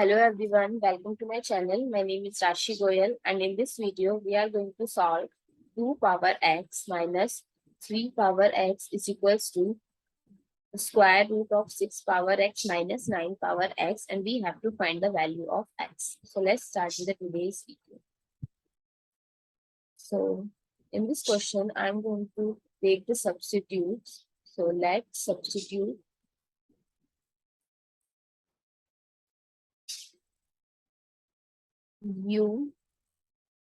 Hello everyone, welcome to my channel. My name is Rashi Goel and in this video we are going to solve 2 power x minus 3 power x is equals to the square root of 6 power x minus 9 power x, and we have to find the value of x. So let's start with today's video. So in this question I am going to take the substitutes. So let's substitute u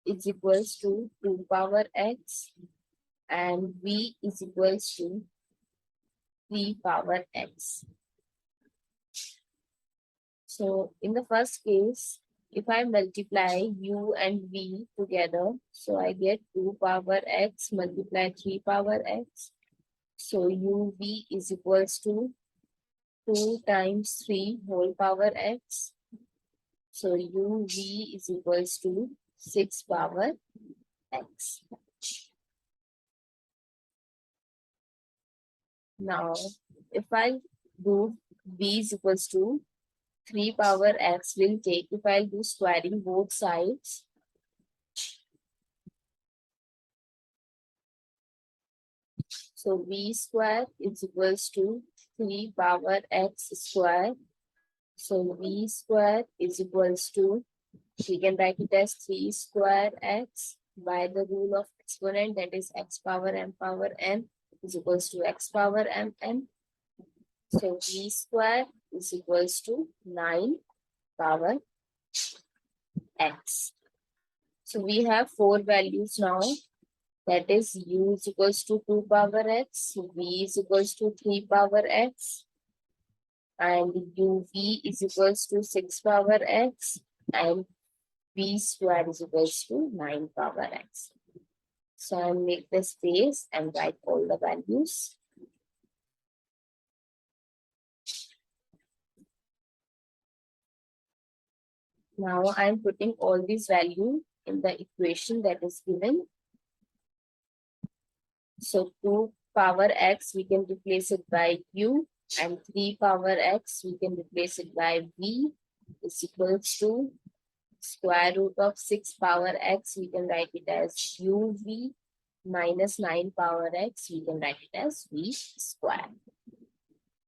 is equals to 2 power x and v is equals to 3 power x. So in the first case, if I multiply u and v together, so I get 2 power x multiply 3 power x. So uv is equals to 2 times 3 whole power x. So uv is equals to 6 power x. Now, if I do v is equals to 3 power x, will take, if I'll do squaring both sides, so v square is equals to 3 power x square. So v square is equals to, we can write it as 3 square x by the rule of exponent, that is x power n is equals to x power mn. So v square is equals to 9 power x. So we have 4 values now. That is u is equals to 2 power x, v is equals to 3 power x, and uv is equals to 6 power x, and v square is equals to 9 power x. So I'll make the space and write all the values. Now I'm putting all these values in the equation that is given. So 2 power x, we can replace it by u, and 3 power x, we can replace it by v is equals to square root of 6 power x, we can write it as uv minus 9 power x, we can write it as v square.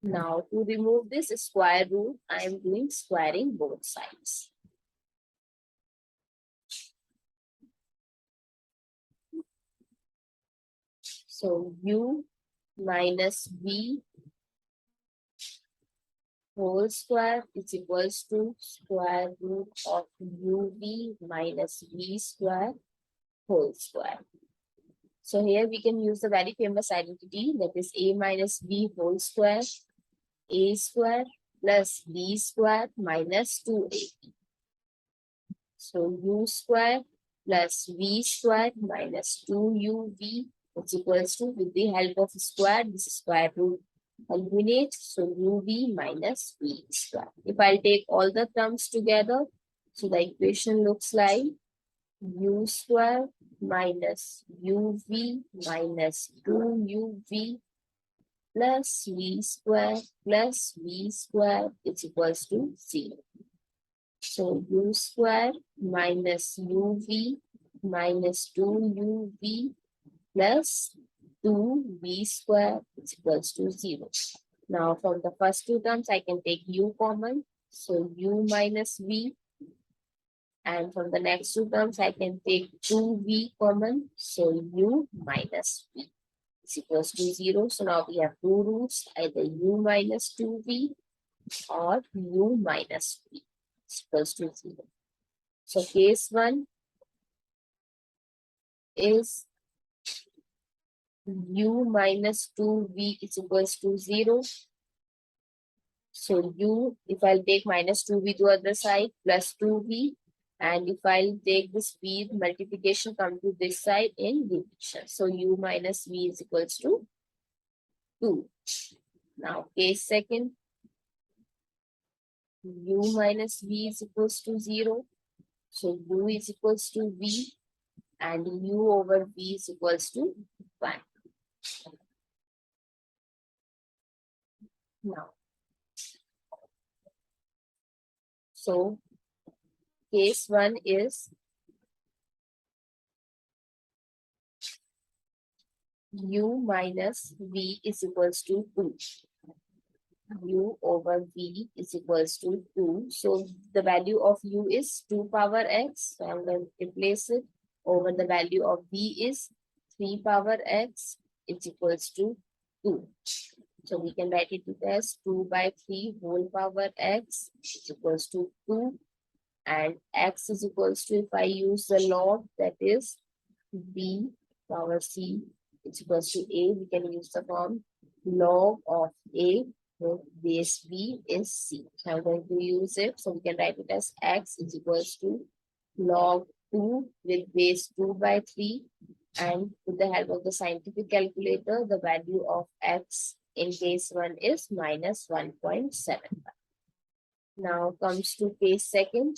Now to remove this square root, I am doing squaring both sides. So u minus v whole square is equals to square root of uv minus v square whole square. So here we can use the very famous identity, that is a minus b whole square, a square plus b square minus 2ab. So u square plus v square minus 2uv is equals to, with the help of square, this square root eliminate, so uv minus v square. If I take all the terms together, so the equation looks like u square minus uv minus 2uv plus v square is equals to 0. So u square minus uv minus 2uv plus 2v square is equals to 0. Now from the first two terms I can take u common, so u minus v, and from the next two terms I can take 2v common, so u minus v is equals to 0. So now we have two roots, either u minus 2v or u minus v is equals to 0. So case 1 is u minus 2v is equals to 0. So u, if I'll take minus 2v to other side, plus 2v, and if I'll take this v multiplication come to this side in division. So u minus v is equals to 2. Now case second, u minus v is equals to 0. So u is equals to v, and u over v is equals to 1. Now, So case 1 is u minus v is equals to 2. U over v is equals to 2. So the value of u is 2 power x. So I'm going to replace it over the value of v is 3 power x. It's equals to 2. So we can write it as 2 by 3 whole power x is equals to 2. And x is equals to, if I use the log, that is b power c is equals to a. We can use the form log of a. So base b is c. So I'm going to use it. So we can write it as x is equals to log 2 with base 2 by 3. And with the help of the scientific calculator, the value of x in case 1 is minus 1.75. Now comes to case 2.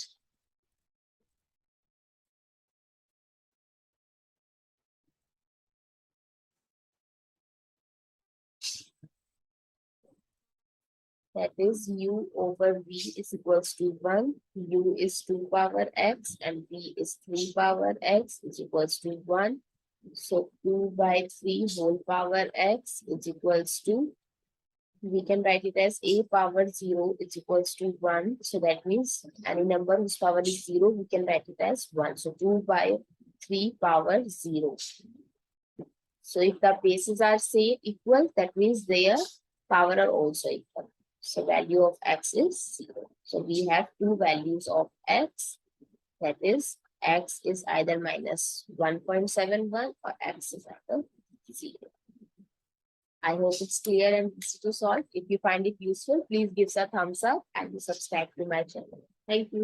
That is u over v is equals to 1. U is 2 power x and v is 3 power x is equals to 1. So 2 by 3 whole power x is equals to, we can write it as a power 0 is equals to 1. So that means any number whose power is 0, we can write it as 1. So 2 by 3 power 0. So if the bases are same equal, that means their power are also equal. So value of x is 0. So we have two values of x. That is, x is either minus 1.71 or x is either 0. I hope it's clear and easy to solve. If you find it useful, please give us a thumbs up and subscribe to my channel. Thank you.